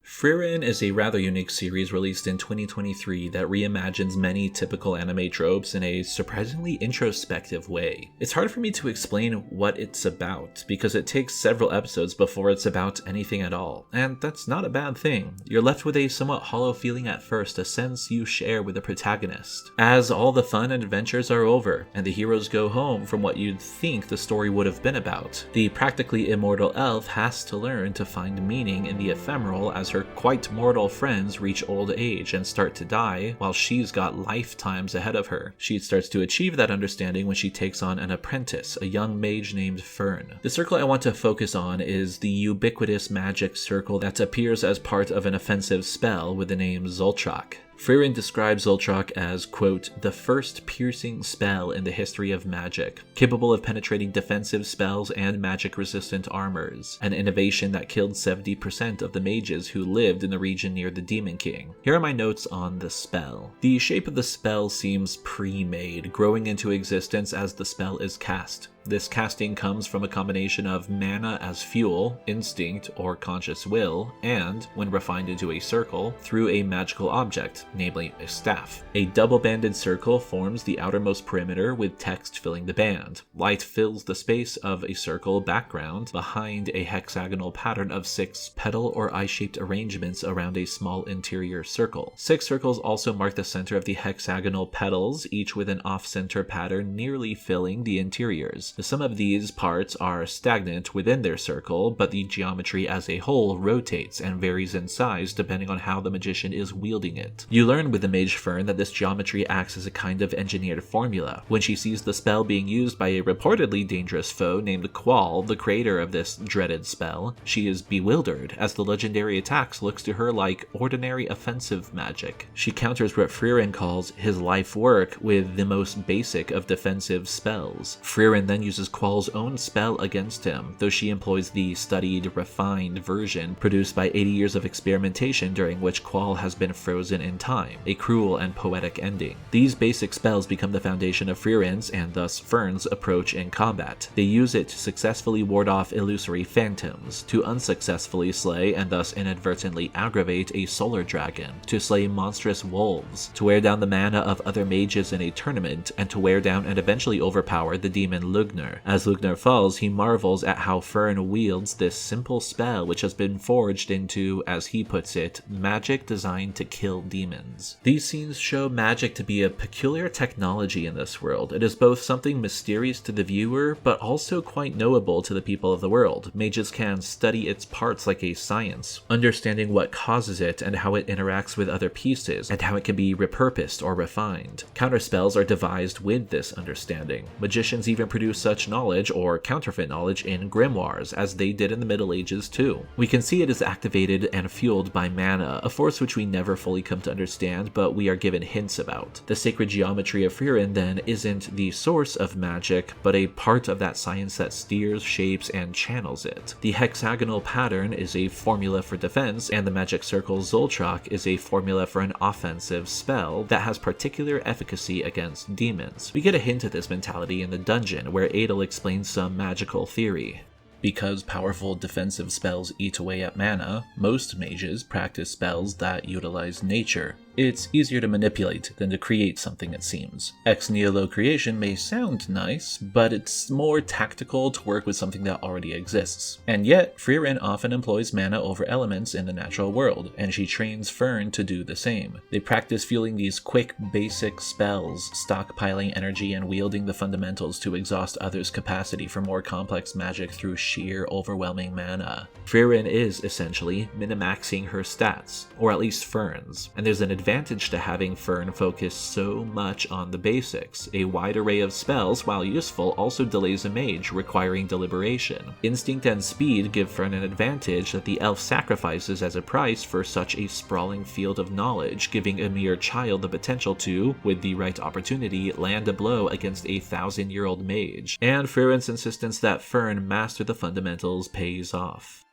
Frieren is a rather unique series released in 2023 that reimagines many typical anime tropes in a surprisingly introspective way. It's hard for me to explain what it's about, because it takes several episodes before it's about anything at all, and that's not a bad thing. You're left with a somewhat hollow feeling at first, a sense you share with the protagonist. As all the fun and adventures are over, and the heroes go home from what you'd think the story would have been about, the practically immortal elf has to learn to find meaning in the ephemeral as her quite mortal friends reach old age and start to die, while she's got lifetimes ahead of her. She starts to achieve that understanding when she takes on an apprentice, a young mage named Fern. The circle I want to focus on is the ubiquitous magic circle that appears as part of an offensive spell with the name Zoltrak. Frieren describes Zoltrak as, quote, the first piercing spell in the history of magic, capable of penetrating defensive spells and magic-resistant armors, an innovation that killed 70% of the mages who lived in the region near the Demon King. Here are my notes on the spell. The shape of the spell seems pre-made, growing into existence as the spell is cast. This casting comes from a combination of mana as fuel, instinct, or conscious will, and, when refined into a circle, through a magical object, namely a staff. A double-banded circle forms the outermost perimeter with text filling the band. Light fills the space of a circle background behind a hexagonal pattern of 6 petal or eye-shaped arrangements around a small interior circle. 6 circles also mark the center of the hexagonal petals, each with an off-center pattern nearly filling the interiors. The sum of these parts are stagnant within their circle, but the geometry as a whole rotates and varies in size depending on how the magician is wielding it. You learn with the mage Fern that this geometry acts as a kind of engineered formula. When she sees the spell being used by a reportedly dangerous foe named Qual, the creator of this dreaded spell, she is bewildered as the legendary attacks looks to her like ordinary offensive magic. She counters what Frieren calls his life work with the most basic of defensive spells. Frieren then uses Qual's own spell against him, though she employs the studied, refined version produced by 80 years of experimentation during which Qual has been frozen in time, a cruel and poetic ending. These basic spells become the foundation of Frieren's, and thus Fern's, approach in combat. They use it to successfully ward off illusory phantoms, to unsuccessfully slay and thus inadvertently aggravate a solar dragon, to slay monstrous wolves, to wear down the mana of other mages in a tournament, and to wear down and eventually overpower the demon Lugner. As Lugner falls, he marvels at how Fern wields this simple spell which has been forged into, as he puts it, magic designed to kill demons. These scenes show magic to be a peculiar technology in this world. It is both something mysterious to the viewer, but also quite knowable to the people of the world. Mages can study its parts like a science, understanding what causes it and how it interacts with other pieces, and how it can be repurposed or refined. Counterspells are devised with this understanding. Magicians even produce such knowledge, or counterfeit knowledge, in grimoires, as they did in the Middle Ages too. We can see it is activated and fueled by mana, a force which we never fully come to understand, but we are given hints about. The sacred geometry of Frieren, then, isn't the source of magic, but a part of that science that steers, shapes, and channels it. The hexagonal pattern is a formula for defense, and the magic circle Zoltrak is a formula for an offensive spell that has particular efficacy against demons. We get a hint of this mentality in the dungeon, where Adel explains some magical theory. Because powerful defensive spells eat away at mana, most mages practice spells that utilize nature. It's easier to manipulate than to create something, it seems. Ex nihilo creation may sound nice, but it's more tactical to work with something that already exists. And yet, Frieren often employs mana over elements in the natural world, and she trains Fern to do the same. They practice fueling these quick, basic spells, stockpiling energy and wielding the fundamentals to exhaust others' capacity for more complex magic through sheer, overwhelming mana. Frieren is, essentially, minimaxing her stats, or at least Fern's, and there's an advantage to having Fern focus so much on the basics. A wide array of spells, while useful, also delays a mage, requiring deliberation. Instinct and speed give Fern an advantage that the elf sacrifices as a price for such a sprawling field of knowledge, giving a mere child the potential to, with the right opportunity, land a blow against a 1,000-year-old mage. And Frieren's insistence that Fern master the fundamentals pays off.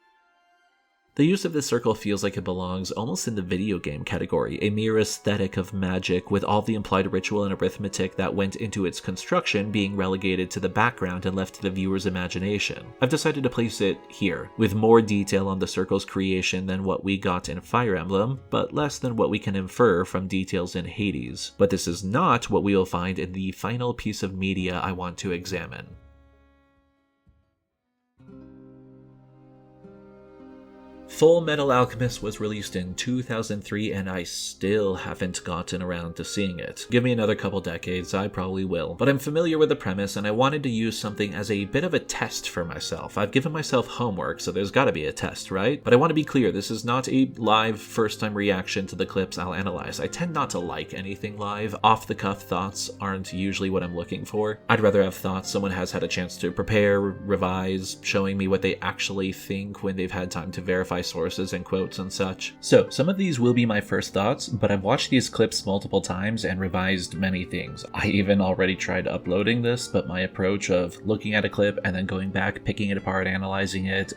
The use of this circle feels like it belongs almost in the video game category, a mere aesthetic of magic with all the implied ritual and arithmetic that went into its construction being relegated to the background and left to the viewer's imagination. I've decided to place it here, with more detail on the circle's creation than what we got in Fire Emblem, but less than what we can infer from details in Hades. But this is not what we will find in the final piece of media I want to examine. Fullmetal Alchemist was released in 2003 and I still haven't gotten around to seeing it. Give me another couple decades, I probably will. But I'm familiar with the premise and I wanted to use something as a bit of a test for myself. I've given myself homework, so there's gotta be a test, right? But I want to be clear, this is not a live first-time reaction to the clips I'll analyze. I tend not to like anything live. Off-the-cuff thoughts aren't usually what I'm looking for. I'd rather have thoughts someone has had a chance to prepare, revise, showing me what they actually think when they've had time to verify sources and quotes and such. So some of these will be my first thoughts, but I've watched these clips multiple times and revised many things. I even already tried uploading this, but my approach of looking at a clip and then going back, picking it apart, analyzing it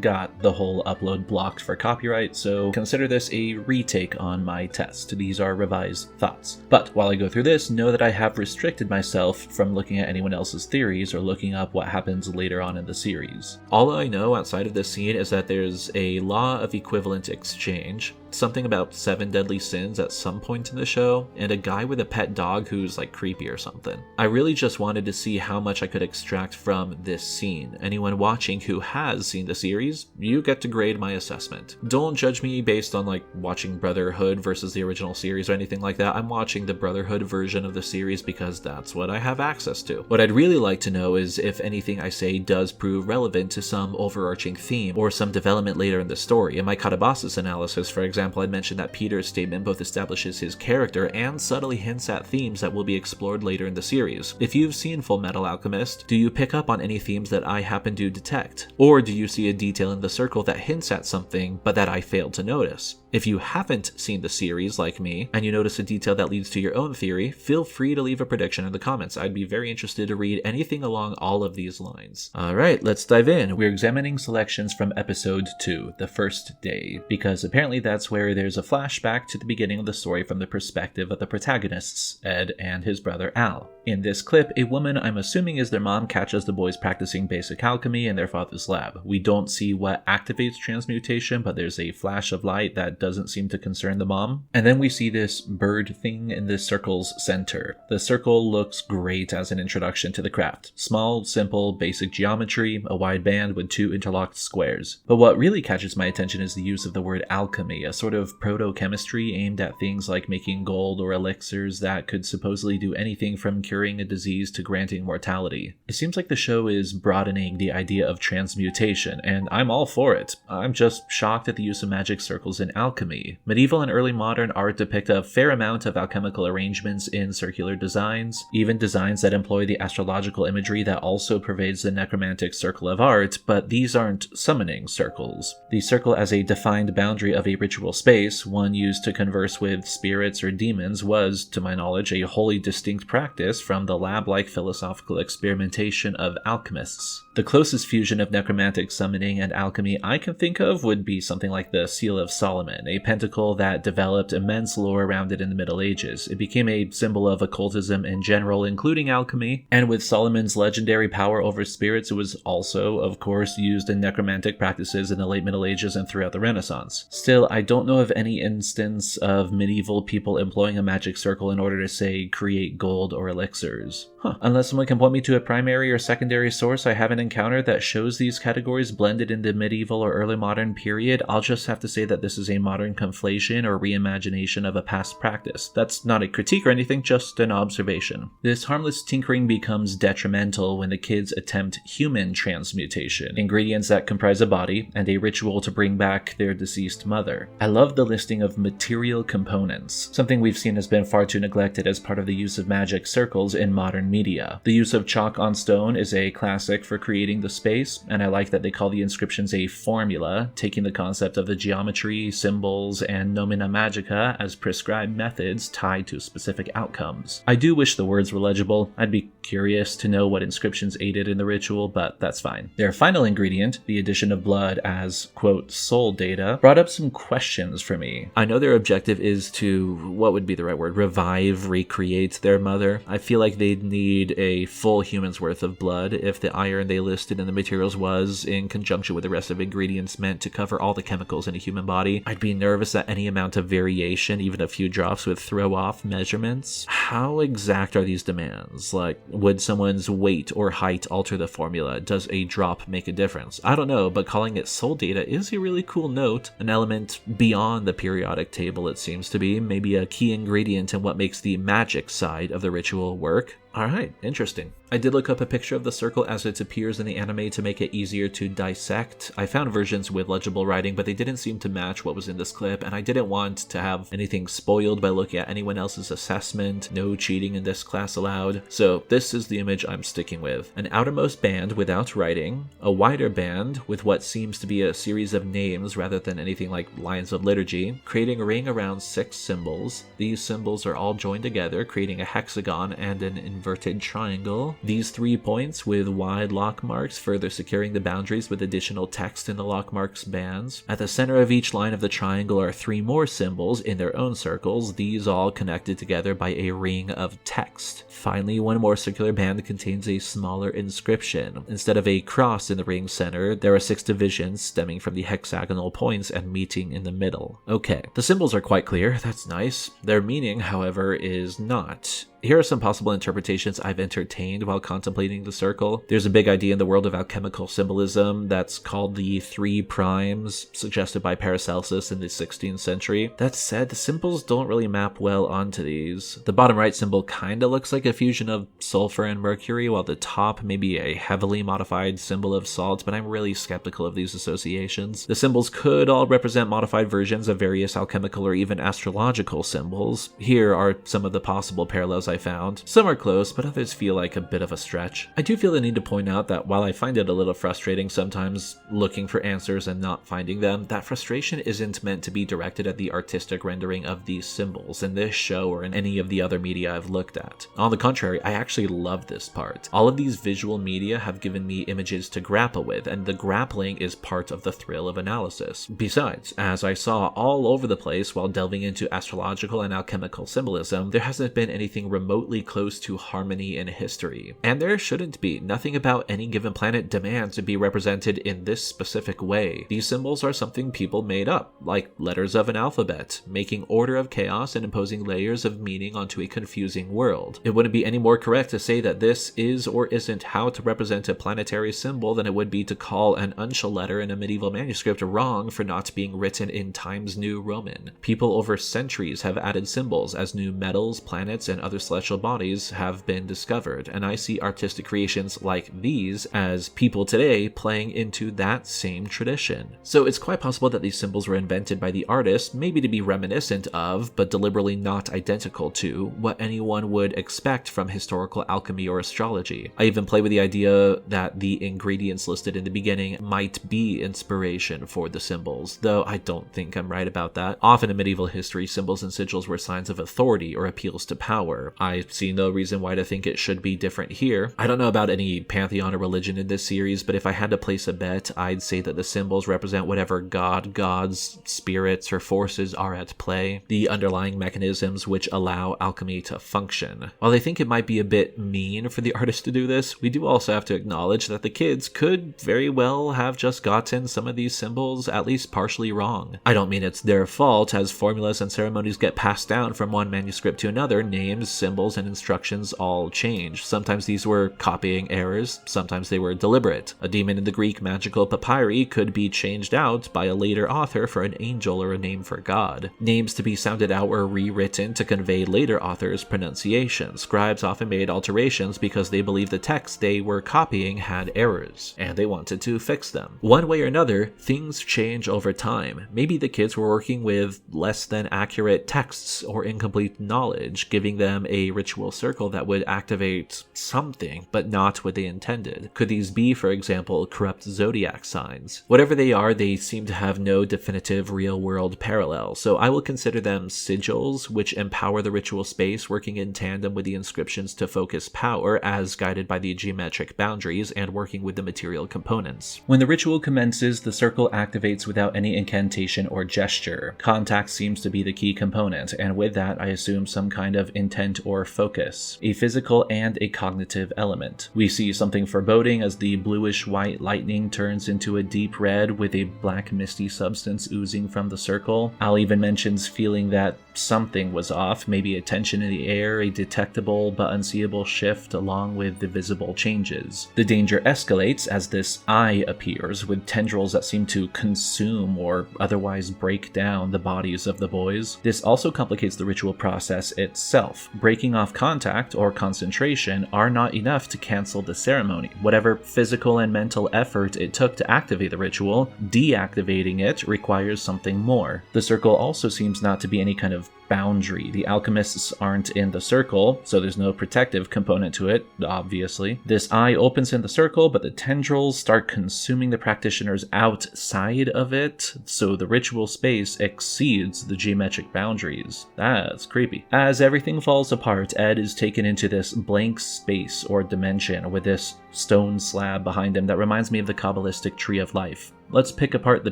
got the whole upload blocked for copyright, so consider this a retake on my test. These are revised thoughts. But while I go through this, know that I have restricted myself from looking at anyone else's theories or looking up what happens later on in the series. All I know outside of this scene is that there's a law of equivalent exchange, something about 7 deadly sins at some point in the show, and a guy with a pet dog who's like creepy or something. I really just wanted to see how much I could extract from this scene. Anyone watching who has seen the series, you get to grade my assessment. Don't judge me based on like watching Brotherhood versus the original series or anything like that. I'm watching the Brotherhood version of the series because that's what I have access to. What I'd really like to know is if anything I say does prove relevant to some overarching theme or some development later in the story. In my Katabasis analysis, for example, I mentioned that Peter's statement both establishes his character and subtly hints at themes that will be explored later in the series. If you've seen Fullmetal Alchemist, do you pick up on any themes that I happen to detect? Or do you see a detail in the circle that hints at something, but that I failed to notice? If you haven't seen the series like me, and you notice a detail that leads to your own theory, feel free to leave a prediction in the comments. I'd be very interested to read anything along all of these lines. Alright, let's dive in. We're examining selections from episode 2, The First Day, because apparently that's where there's a flashback to the beginning of the story from the perspective of the protagonists, Ed and his brother Al. In this clip, a woman I'm assuming is their mom catches the boys practicing basic alchemy in their father's lab. We don't see what activates transmutation, but there's a flash of light that doesn't seem to concern the mom. And then we see this bird thing in this circle's center. The circle looks great as an introduction to the craft. Small, simple, basic geometry, a wide band with 2 interlocked squares. But what really catches my attention is the use of the word alchemy, a sort of proto-chemistry aimed at things like making gold or elixirs that could supposedly do anything from curing a disease to granting mortality. It seems like the show is broadening the idea of transmutation, and I'm all for it. I'm just shocked at the use of magic circles in alchemy. Medieval and early modern art depict a fair amount of alchemical arrangements in circular designs, even designs that employ the astrological imagery that also pervades the necromantic circle of art, but these aren't summoning circles. The circle as a defined boundary of a ritual space, one used to converse with spirits or demons, was, to my knowledge, a wholly distinct practice from the lab-like philosophical experimentation of alchemists. The closest fusion of necromantic summoning and alchemy I can think of would be something like the Seal of Solomon, a pentacle that developed immense lore around it in the Middle Ages. It became a symbol of occultism in general, including alchemy, and with Solomon's legendary power over spirits, it was also, of course, used in necromantic practices in the late Middle Ages and throughout the Renaissance. Still, I don't know of any instance of medieval people employing a magic circle in order to, say, create gold or elixirs. Unless someone can point me to a primary or secondary source I haven't encountered that shows these categories blended in the medieval or early modern period, I'll just have to say that this is a modern conflation or reimagination of a past practice. That's not a critique or anything, just an observation. This harmless tinkering becomes detrimental when the kids attempt human transmutation, ingredients that comprise a body, and a ritual to bring back their deceased mother. I love the listing of material components, something we've seen has been far too neglected as part of the use of magic circles in modern media. The use of chalk on stone is a classic for creating the space, and I like that they call the inscriptions a formula, taking the concept of the geometry, symbols, and nomina magica as prescribed methods tied to specific outcomes. I do wish the words were legible. I'd be curious to know what inscriptions aided in the ritual, but that's fine. Their final ingredient, the addition of blood as, quote, soul data, brought up some questions for me. I know their objective is to, what would be the right word, revive, recreate their mother. I feel like they'd need a full human's worth of blood if the iron they listed in the materials was, in conjunction with the rest of ingredients, meant to cover all the chemicals in a human body. I'd be nervous that any amount of variation, even a few drops, would throw off measurements. How exact are these demands? Like, would someone's weight or height alter the formula? Does a drop make a difference? I don't know, but calling it soul data is a really cool note, an element beyond the periodic table it seems to be, maybe a key ingredient in what makes the magic side of the ritual work. Alright, interesting. I did look up a picture of the circle as it appears in the anime to make it easier to dissect. I found versions with legible writing, but they didn't seem to match what was in this clip, and I didn't want to have anything spoiled by looking at anyone else's assessment. No cheating in this class allowed. So this is the image I'm sticking with. An outermost band without writing, a wider band with what seems to be a series of names rather than anything like lines of liturgy, creating a ring around 6 symbols. These symbols are all joined together, creating a hexagon and an inverted triangle. These 3 points with wide lock marks further securing the boundaries with additional text in the lock marks bands. At the center of each line of the triangle are 3 more symbols in their own circles, these all connected together by a ring of text. Finally, one more circular band contains a smaller inscription. Instead of a cross in the ring's center, there are 6 divisions stemming from the hexagonal points and meeting in the middle. Okay, the symbols are quite clear, that's nice. Their meaning, however, is not. Here are some possible interpretations I've entertained while contemplating the circle. There's a big idea in the world of alchemical symbolism that's called the 3 primes, suggested by Paracelsus in the 16th century. That said, the symbols don't really map well onto these. The bottom right symbol kinda looks like a fusion of sulfur and mercury, while the top may be a heavily modified symbol of salt, but I'm really skeptical of these associations. The symbols could all represent modified versions of various alchemical or even astrological symbols. Here are some of the possible parallels I found. Some are close, but others feel like a bit of a stretch. I do feel the need to point out that while I find it a little frustrating sometimes looking for answers and not finding them, that frustration isn't meant to be directed at the artistic rendering of these symbols in this show or in any of the other media I've looked at. On the contrary, I actually love this part. All of these visual media have given me images to grapple with, and the grappling is part of the thrill of analysis. Besides, as I saw all over the place while delving into astrological and alchemical symbolism, there hasn't been anything remotely close to harmony in history. And there shouldn't be. Nothing about any given planet demands to be represented in this specific way. These symbols are something people made up, like letters of an alphabet, making order of chaos and imposing layers of meaning onto a confusing world. It wouldn't be any more correct to say that this is or isn't how to represent a planetary symbol than it would be to call an uncial letter in a medieval manuscript wrong for not being written in Times New Roman. People over centuries have added symbols as new metals, planets, and other celestial bodies have been discovered, and I see artistic creations like these as people today playing into that same tradition. So it's quite possible that these symbols were invented by the artist, maybe to be reminiscent of, but deliberately not identical to, what anyone would expect from historical alchemy or astrology. I even play with the idea that the ingredients listed in the beginning might be inspiration for the symbols, though I don't think I'm right about that. Often in medieval history, symbols and sigils were signs of authority or appeals to power. I see no reason why to think it should be different here. I don't know about any pantheon or religion in this series, but if I had to place a bet, I'd say that the symbols represent whatever god, gods, spirits, or forces are at play, the underlying mechanisms which allow alchemy to function. While I think it might be a bit mean for the artist to do this, we do also have to acknowledge that the kids could very well have just gotten some of these symbols at least partially wrong. I don't mean it's their fault, as formulas and ceremonies get passed down from one manuscript to another, names, symbols, and instructions all change. Sometimes these were copying errors, sometimes they were deliberate. A demon in the Greek magical papyri could be changed out by a later author for an angel or a name for God. Names to be sounded out were rewritten to convey later authors' pronunciation. Scribes often made alterations because they believed the text they were copying had errors, and they wanted to fix them. One way or another, things change over time. Maybe the kids were working with less than accurate texts or incomplete knowledge, giving them a ritual circle that would activate something, but not what they intended? Could these be, for example, corrupt zodiac signs? Whatever they are, they seem to have no definitive real-world parallel, so I will consider them sigils, which empower the ritual space, working in tandem with the inscriptions to focus power as guided by the geometric boundaries and working with the material components. When the ritual commences, the circle activates without any incantation or gesture. Contact seems to be the key component, and with that I assume some kind of intent or focus, a physical and a cognitive element. We see something foreboding as the bluish-white lightning turns into a deep red with a black misty substance oozing from the circle. Al even mentions feeling that something was off, maybe a tension in the air, a detectable but unseeable shift along with the visible changes. The danger escalates as this eye appears with tendrils that seem to consume or otherwise break down the bodies of the boys. This also complicates the ritual process itself. Breaking off contact or concentration are not enough to cancel the ceremony. Whatever physical and mental effort it took to activate the ritual, deactivating it requires something more. The circle also seems not to be any kind of boundary. The alchemists aren't in the circle, so there's no protective component to it, obviously. This eye opens in the circle, but the tendrils start consuming the practitioners outside of it, so the ritual space exceeds the geometric boundaries. That's creepy. As everything falls apart, Ed is taken into this blank space or dimension with this stone slab behind him that reminds me of the Kabbalistic Tree of Life. Let's pick apart the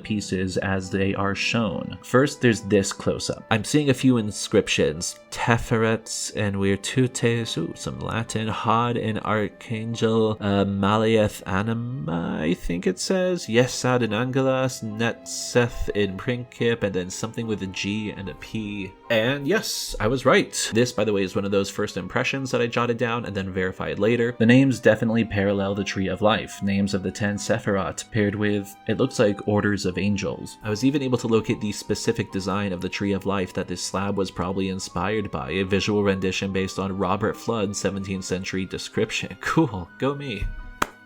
pieces as they are shown. First, there's this close-up. I'm seeing a few inscriptions. Teferets and Virtutes, some Latin, Hod and Archangel, Malieth Anima, I think it says. Yesad and Angelas, Netseth in Princip, and then something with a G and a P. And yes, I was right. This, by the way, is one of those first impressions that I jotted down and then verified later. The names definitely parallel the Tree of Life. Names of the 10 Sephirot paired with, it looks like orders of angels. I was even able to locate the specific design of the Tree of Life that this slab was probably inspired by, a visual rendition based on Robert Flood's 17th century description. Cool, go me.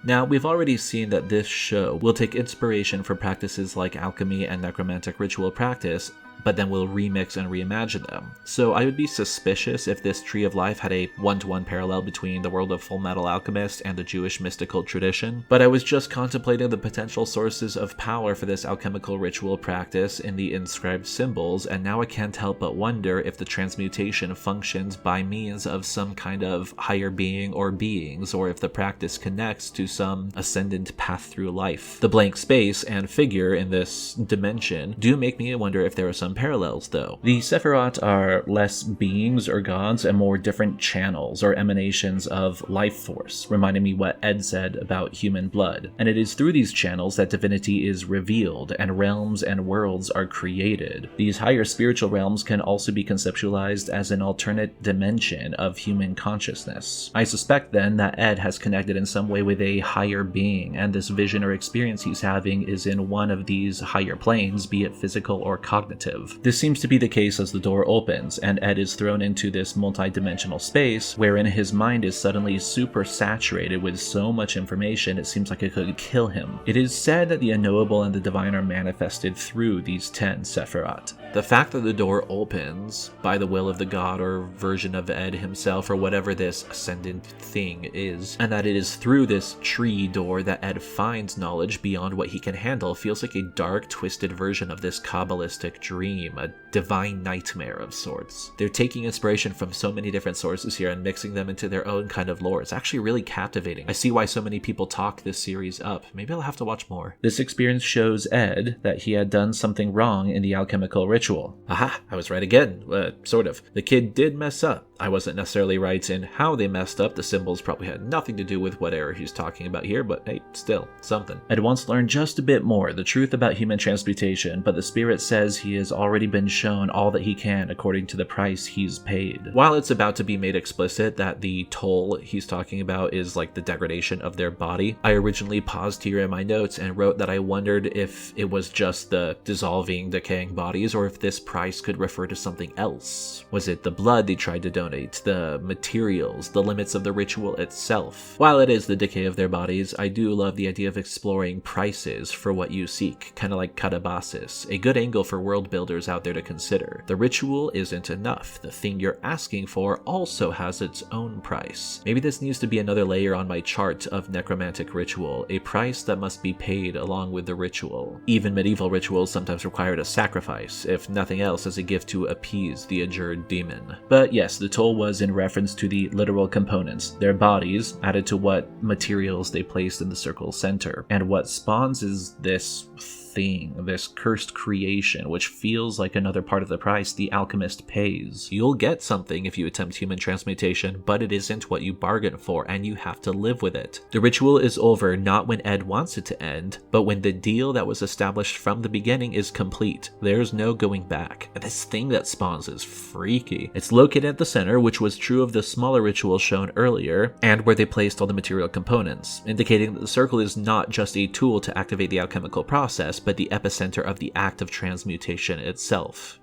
Now, we've already seen that this show will take inspiration from practices like alchemy and necromantic ritual practice, but then we'll remix and reimagine them. So I would be suspicious if this Tree of Life had a one-to-one parallel between the world of Fullmetal Alchemist and the Jewish mystical tradition, but I was just contemplating the potential sources of power for this alchemical ritual practice in the inscribed symbols, and now I can't help but wonder if the transmutation functions by means of some kind of higher being or beings, or if the practice connects to some ascendant path through life. The blank space and figure in this dimension do make me wonder if there are some parallels, though. The Sephirot are less beings or gods and more different channels or emanations of life force, reminding me what Ed said about human blood. And it is through these channels that divinity is revealed and realms and worlds are created. These higher spiritual realms can also be conceptualized as an alternate dimension of human consciousness. I suspect then that Ed has connected in some way with a higher being, and this vision or experience he's having is in one of these higher planes, be it physical or cognitive. This seems to be the case as the door opens, and Ed is thrown into this multi-dimensional space wherein his mind is suddenly super saturated with so much information it seems like it could kill him. It is said that the unknowable and the divine are manifested through these 10 Sephirot. The fact that the door opens by the will of the god or version of Ed himself or whatever this ascendant thing is, and that it is through this tree door that Ed finds knowledge beyond what he can handle feels like a dark, twisted version of this Kabbalistic dream, a divine nightmare of sorts. They're taking inspiration from so many different sources here and mixing them into their own kind of lore. It's actually really captivating. I see why so many people talk this series up. Maybe I'll have to watch more. This experience shows Ed that he had done something wrong in the alchemical ritual. Aha, I was right again. Sort of. The kid did mess up. I wasn't necessarily right in how they messed up. The symbols probably had nothing to do with what error he's talking about here, but hey, still, something. Ed wants to learn just a bit more, the truth about human transmutation, but the spirit says he has already been shown all that he can according to the price he's paid. While it's about to be made explicit that the toll he's talking about is like the degradation of their body, I originally paused here in my notes and wrote that I wondered if it was just the dissolving, decaying bodies, or if this price could refer to something else. Was it the blood they tried to donate, the materials, the limits of the ritual itself? While it is the decay of their bodies, I do love the idea of exploring prices for what you seek, kind of like katabasis, a good angle for world builders out there to consider. The ritual isn't enough. The thing you're asking for also has its own price. Maybe this needs to be another layer on my chart of necromantic ritual, a price that must be paid along with the ritual. Even medieval rituals sometimes required a sacrifice, if nothing else as a gift to appease the adjured demon. But yes, the toll was in reference to the literal components, their bodies, added to what materials they placed in the circle's center. And what spawns is this thing, this cursed creation, which feels like another part of the price the alchemist pays. You'll get something if you attempt human transmutation, but it isn't what you bargained for, and you have to live with it. The ritual is over not when Ed wants it to end, but when the deal that was established from the beginning is complete. There's no going back. This thing that spawns is freaky. It's located at the center, which was true of the smaller ritual shown earlier, and where they placed all the material components, indicating that the circle is not just a tool to activate the alchemical process, but the epicenter of the act of transmutation itself.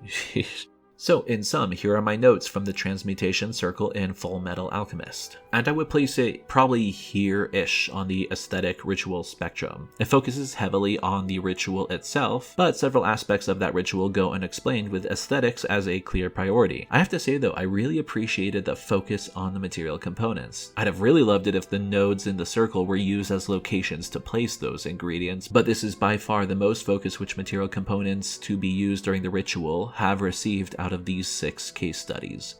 So, in sum, here are my notes from the Transmutation Circle in Fullmetal Alchemist. And I would place it probably here-ish on the aesthetic ritual spectrum. It focuses heavily on the ritual itself, but several aspects of that ritual go unexplained, with aesthetics as a clear priority. I have to say though, I really appreciated the focus on the material components. I'd have really loved it if the nodes in the circle were used as locations to place those ingredients, but this is by far the most focus which material components to be used during the ritual have received out of these 6 case studies.